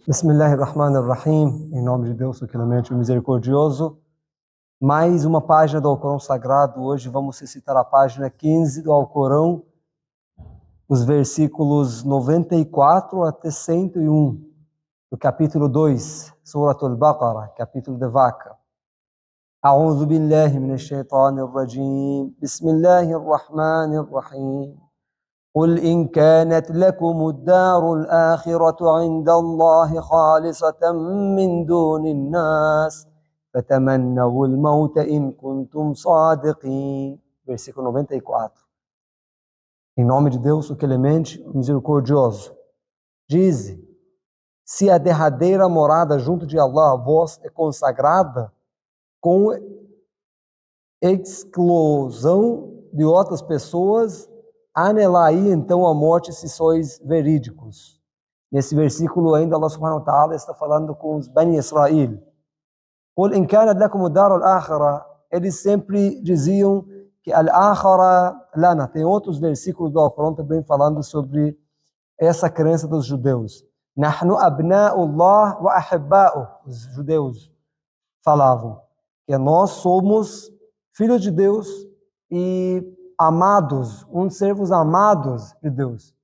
Bismillahirrahmanirrahim, em nome de Deus, o clemente e misericordioso. Mais uma página do Alcorão Sagrado. Hoje vamos recitar a página 15 do Alcorão, os versículos 94 até 101, do capítulo 2, Suratul Baqarah, capítulo de Vaca. A'udhu billahi minash shaitanir rajim. Bismillahirrahmanirrahim. قل إن كانت لكم الدار الآخرة عند الله خالصة من دون الناس فتمنوا الموت إن كنتم صادقين. Versículo 94. Em nome de Deus, o clemente, o misericordioso. Dize: se a derradeira morada junto de Allah a vós é consagrada com exclusão de outras pessoas, anelai então a morte se sois verídicos. Nesse versículo ainda Allah subhanahu wa ta'ala está falando com os Bani Israel. Qul in kanat lakum ad-dar al-akhirah. Eles sempre diziam que al-akhirah lana. Tem outros versículos do Alcorão também falando sobre essa crença dos judeus. Nahnu abna'ullah wa ahibba'uh. Os judeus falavam que nós somos filhos de Deus e amados, uns servos amados de Deus.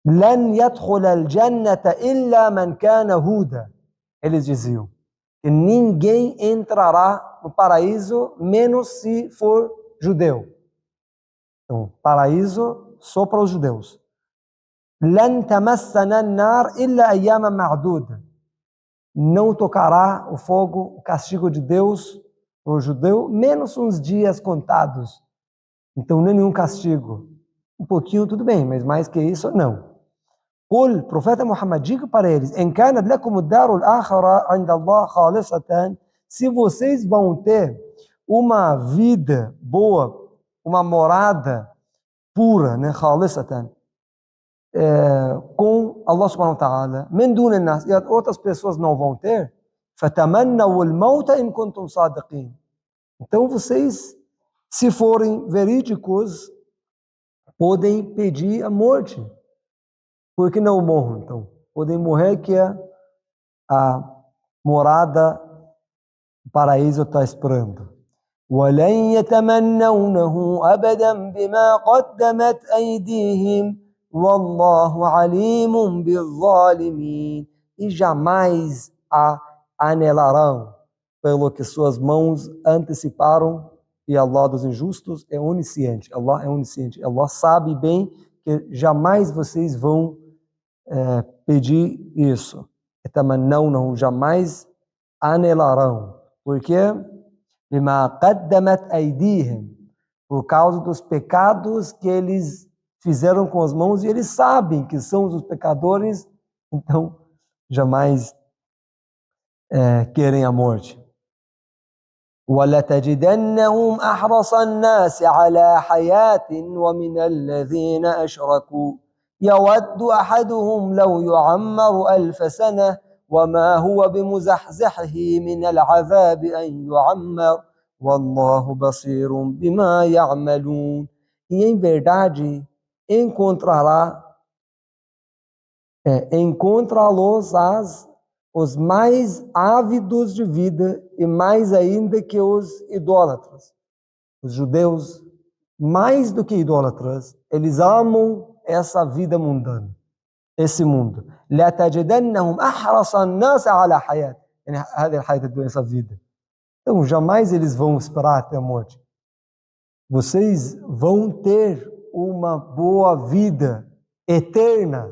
Lan yadkhul al-jannata illa man kana huda. Eles diziam que ninguém entrará no paraíso menos se for judeu. Então, paraíso só para os judeus. Lan tamassana an-nar illa ayyaman ma'duda. Não tocará o fogo, o castigo de Deus para o judeu, menos uns dias contados. Então, nenhum castigo. Um pouquinho, tudo bem, mas mais que isso, não. Qul, profeta Muhammad, diga para eles: in kanat lakum ad-darul akhirah 'inda Allah khalisatan. Se vocês vão ter uma vida boa, uma morada pura, né, khalisatan, com Allah subhanahu wa ta'ala, min dun an-nas, e outras pessoas não vão ter, fatamannaw al-mauta in kuntum sadiqin. Então, vocês, se forem verídicos, podem pedir a morte. Por que não morram, então? Podem morrer, que a morada, o paraíso está esperando. وَلَنْ يَتَمَنَّوْنَهُ أَبَدًا بِمَا قَدَّمَتْ أَيْدِيهِمْ وَاللَّهُ عَلِيمٌ بِالظَّالِمِينَ. E jamais a anelarão pelo que suas mãos anteciparam. E Allah dos injustos é onisciente. Allah é onisciente. Allah sabe bem que jamais vocês vão pedir isso. Não, jamais anelarão. Por quê? Bima qaddamat aydihim. Por causa dos pecados que eles fizeram com as mãos, e eles sabem que são os pecadores, então jamais querem a morte. وَلَتَجِدَنَّهُمْ أَحْرَصَ النَّاسِ عَلَى حَيَاةٍ وَمِنَ الَّذِينَ أَشْرَكُوا يَوَدُّ أَحَدُهُمْ لَوْ يُعَمَّرُ أَلْفَ سَنَةٍ وَمَا هُوَ بِمُزَحْزِحِهِ مِنَ الْعَذَابِ أَنْ يُعَمَّرَ وَاللَّهُ بَصِيرٌ بِمَا يَعْمَلُونَ. E em verdade encontrá-los os mais ávidos de vida, e mais ainda que os idólatras. Os judeus, mais do que idólatras, eles amam essa vida mundana, esse mundo. لَتَجِدَنَّهُمْ أَحْرَصَ النَّاسِ عَلَى حَيَاةٍ. Essa vida. Então, jamais eles vão esperar até a morte. Vocês vão ter uma boa vida eterna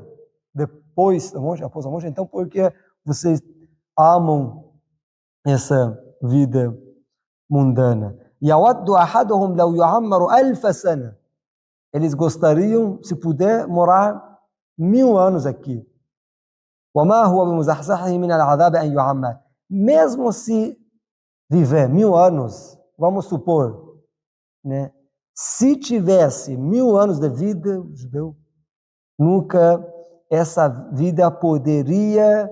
depois da morte, após a morte. Então, porque vocês amam essa vida mundana. يَوَدُّ أَحَدُهُمْ لَوْ يُعَمَّرُ أَلْفَ سَنَةٍ. Eles gostariam, se puder, morar 1000 anos aqui. وَمَا هُوَ بِمُزَحْزِحِهِ مِنَ الْعَذَابِ أَنْ يُعَمَّرَ. Mesmo se viver 1000 anos, vamos supor, né? Se tivesse 1000 anos de vida, o judeu, nunca essa vida poderia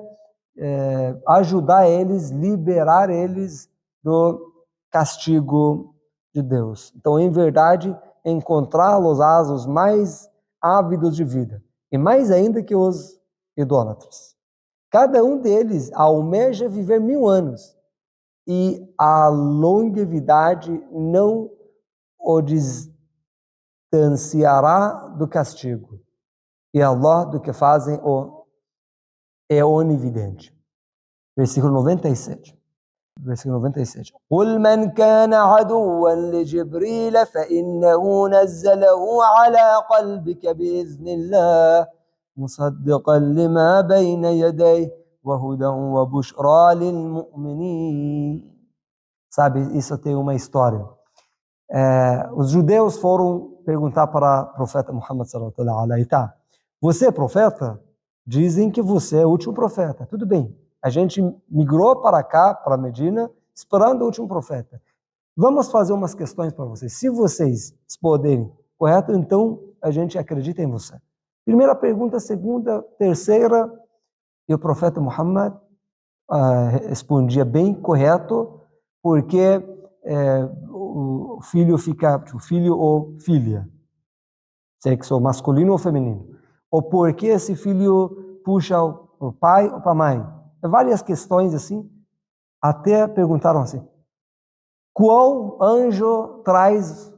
ajudar eles, liberar eles do castigo de Deus. Então, em verdade, encontrá-los os mais ávidos de vida, e mais ainda que os idólatras. Cada um deles almeja viver 1000 anos, e a longevidade não o distanciará do castigo. E Allah, do que fazem, é onividente. Versículo 97. Versículo 97. قُلْ مَنْ كَانَ عَدُوًّا لِجِبْرِيلَ فَإِنَّهُ نَزَّلَهُ عَلَى قَلْبِكَ بِإِذْنِ اللَّهِ مُصَدِّقًا لِمَا بَيْنَ يَدَيْهِ وَهُدًى وَبُشْرَى لِلْمُؤْمِنِينَ. Sabe, isso tem uma história. Os judeus foram perguntar para o profeta Muhammad sallallahu alaihi wasallam: você é profeta? Dizem que você é o último profeta. Tudo bem. A gente migrou para cá, para Medina, esperando o último profeta. Vamos fazer umas questões para vocês. Se vocês responderem correto, então a gente acredita em você. Primeira pergunta, segunda, terceira, e o profeta Muhammad respondia bem correto, porque o filho ou filha, sexo masculino ou feminino, ou porque esse filho puxa o pai ou para a mãe. Várias questões assim, até perguntaram assim: qual anjo traz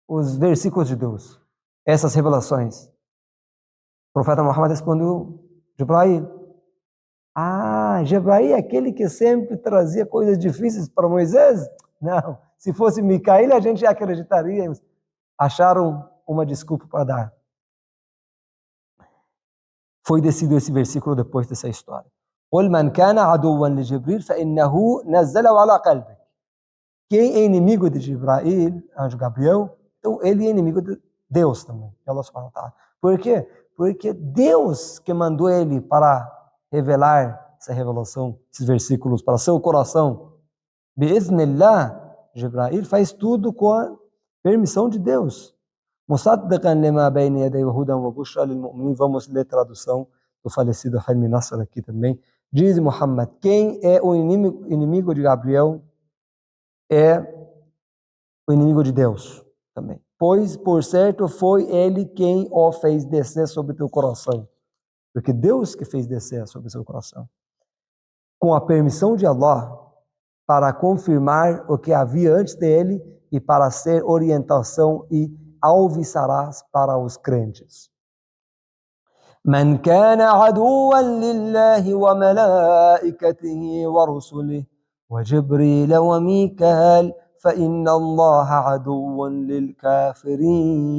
os versículos de Deus, essas revelações? O profeta Muhammad respondeu: Jibrail. Jibrail é aquele que sempre trazia coisas difíceis para Moisés? Não, se fosse Micael a gente acreditaria. Acharam uma desculpa para dar. Foi decidido esse versículo depois dessa história. قُلْ مَنْ كَانَ عَدُوًّا لِجِبْرِيلَ فَإِنَّهُ نَزَّلَهُ عَلَى قَلْبِكَ. Quem é inimigo de Jibrail, anjo Gabriel, então ele é inimigo de Deus também. Por quê? Porque Deus que mandou ele para revelar essa revelação, esses versículos para seu coração. Bi'idhnillah, Jibrail faz tudo com a permissão de Deus. Musaddiqan lima bayna yadayhi wa hudan wa bushra lil mu'minin. Vamos ler a tradução do falecido Hilmi Nasr aqui também. Diz Muhammad: quem é o inimigo de Gabriel é o inimigo de Deus também. Pois, por certo, foi ele quem o fez descer sobre teu coração. Porque Deus que fez descer sobre seu coração. Com a permissão de Allah, para confirmar o que havia antes dele e para ser orientação e alviçarás para os crentes. من كان عدوا لله وملائكته ورسله وجبريل وميكال فإن الله عدو للكافرين.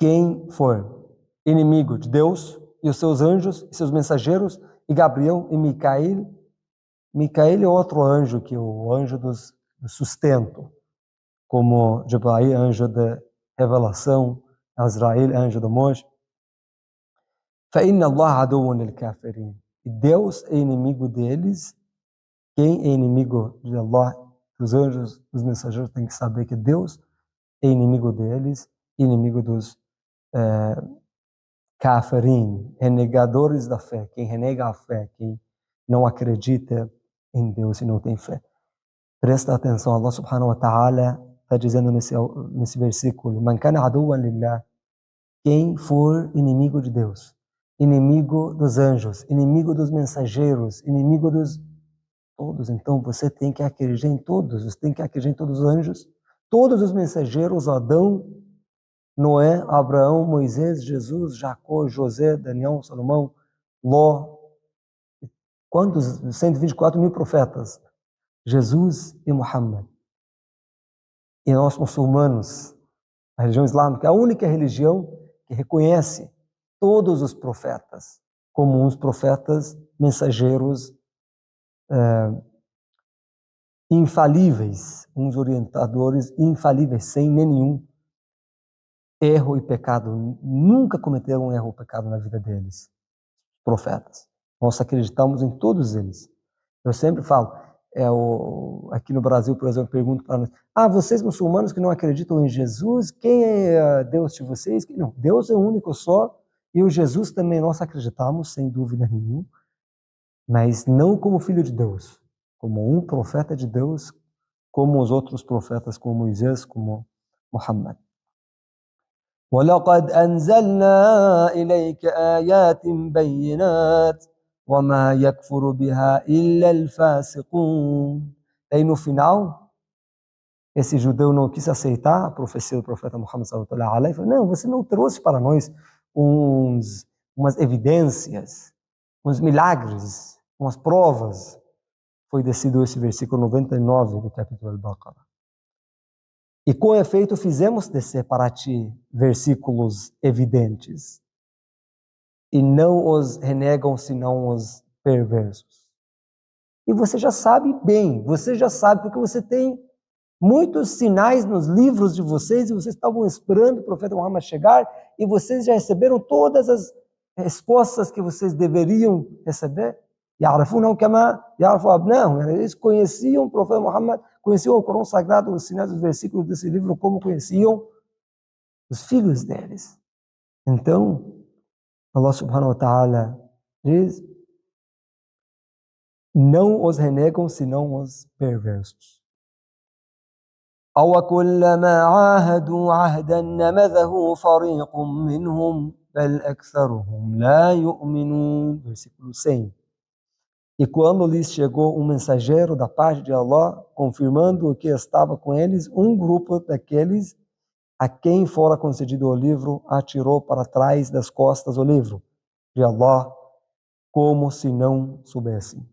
Quem for inimigo de Deus e os seus anjos e seus mensageiros, e Gabriel e Micael. Micael é outro anjo, que é o anjo do sustento, como Jibrail, anjo da revelação, Azrael, anjo do monte. فَإِنَّ اللَّهَ عَدُوٌّ لِلْكَافِرِينَ. E Deus é inimigo deles. Quem é inimigo de Allah, dos anjos, dos mensageiros, tem que saber que Deus é inimigo deles, inimigo dos kafirin, renegadores da fé, quem renega a fé, quem não acredita em Deus e não tem fé. Presta atenção, Allah subhanahu wa ta'ala está dizendo nesse versículo: Man kana aduwan lillah, quem for inimigo de Deus, inimigo dos anjos, inimigo dos mensageiros, inimigo dos todos. Então você tem que acreditar em todos, você tem que acreditar em todos os anjos, todos os mensageiros, Adão, Noé, Abraão, Moisés, Jesus, Jacó, José, Daniel, Salomão, Ló. Quantos? 124 mil profetas. Jesus e Muhammad. E nós muçulmanos, a religião islâmica, é a única religião que reconhece todos os profetas como uns profetas mensageiros infalíveis, uns orientadores infalíveis, sem nenhum erro e pecado. Nunca cometeram um erro ou pecado na vida deles, profetas. Nós acreditamos em todos eles. Eu sempre falo, aqui no Brasil, por exemplo, pergunto para nós: vocês muçulmanos que não acreditam em Jesus, quem é Deus de vocês? Não, Deus é o único só, e o Jesus também nós acreditamos, sem dúvida nenhuma, mas não como filho de Deus, como um profeta de Deus, como os outros profetas, como Moisés, como Muhammad. وَلَقَدْ أَنزَلْنَا إِلَيْكَ آيَاتٍ بَيِّنَاتٍ وَمَا يَكْفُرُ بِهَا إِلَّا الْفَاسِقُونَ. Aí no final, esse judeu não quis aceitar a profecia do profeta Muhammad sallallahu alaihi wasallam e falou: não, você não trouxe para nós umas evidências, uns milagres, umas provas. Foi descido esse versículo 99 do capítulo Al-Baqarah. E com efeito fizemos descer para ti versículos evidentes, e não os renegam senão os perversos. E você já sabe bem, você já sabe, porque você tem muitos sinais nos livros de vocês, e vocês estavam esperando o profeta Muhammad chegar, e vocês já receberam todas as respostas que vocês deveriam receber. يعرفونه كما يعرفوا أبنائهم. Eles conheciam o profeta Muhammad, conheciam o Corão Sagrado, os sinais dos versículos desse livro, como conheciam os filhos deles. Então, Allah subhanahu wa ta'ala diz: não os renegam senão os perversos. أو كلما عاهدوا عهدا نبذه فريق منهم بل أكثرهم لا يؤمنون. Versículo 100. E quando lhes chegou um mensageiro da parte de Allah, confirmando o que estava com eles, um grupo daqueles a quem fora concedido o livro atirou para trás das costas o livro de Allah, como se não soubessem.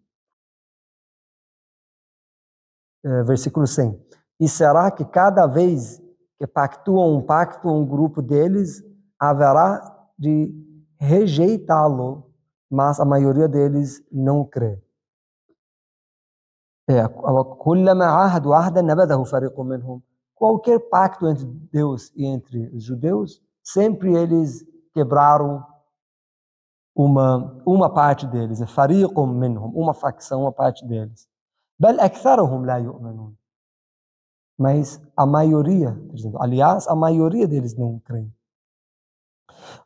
Versículo 100. E será que cada vez que pactuam um pacto, um grupo deles haverá de rejeitá-lo, mas a maioria deles não crê. Qualquer pacto entre Deus e entre os judeus, sempre eles quebraram uma parte deles, uma facção, uma parte deles. Mas a maioria, aliás, a maioria deles não creem.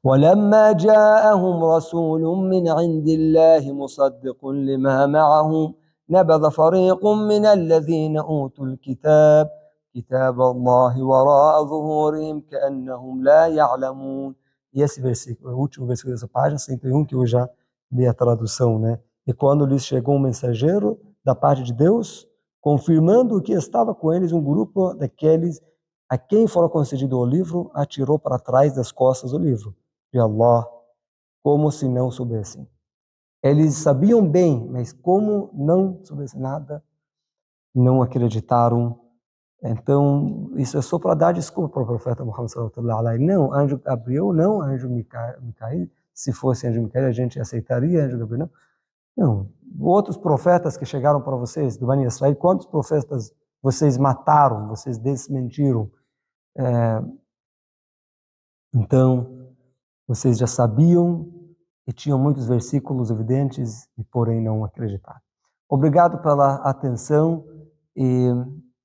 وَلَمَّا جَاءَهُمْ رَسُولٌ مِّنْ عِندِ اللَّهِ مُصَدِّقٌ لِمَا مَعَهُمْ نَبَذَ فَرِيقٌ مِّنَ الَّذِينَ أُوتُوا الْكِتَابَ كِتَابَ اللَّهِ وَرَاءَ ظُهُورِهِمْ كَأَنَّهُمْ لَا يَعْلَمُونَ. E esse versículo, o último versículo dessa página, 101, que eu já li a tradução, né? E quando lhes chegou um mensageiro da parte de Deus, confirmando o que estava com eles, um grupo daqueles a quem fora concedido o livro atirou para trás das costas o livro de Allah, como se não soubessem. Eles sabiam bem, mas como não soubessem nada, não acreditaram. Então, isso é só para dar desculpa para o profeta Muhammad sallallahu alaihi wasallam. Não, anjo Gabriel, não, anjo Micael. Se fosse anjo Micael, a gente aceitaria anjo Gabriel, não. Não. Outros profetas que chegaram para vocês, do Bani Israel, quantos profetas vocês mataram, vocês desmentiram? Então, vocês já sabiam e tinham muitos versículos evidentes e porém não acreditaram. Obrigado pela atenção e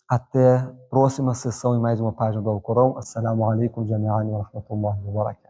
até a próxima sessão em mais uma página do Alcorão. Assalamu alaikum jami'an wa rahmatullahi wa barakatuh.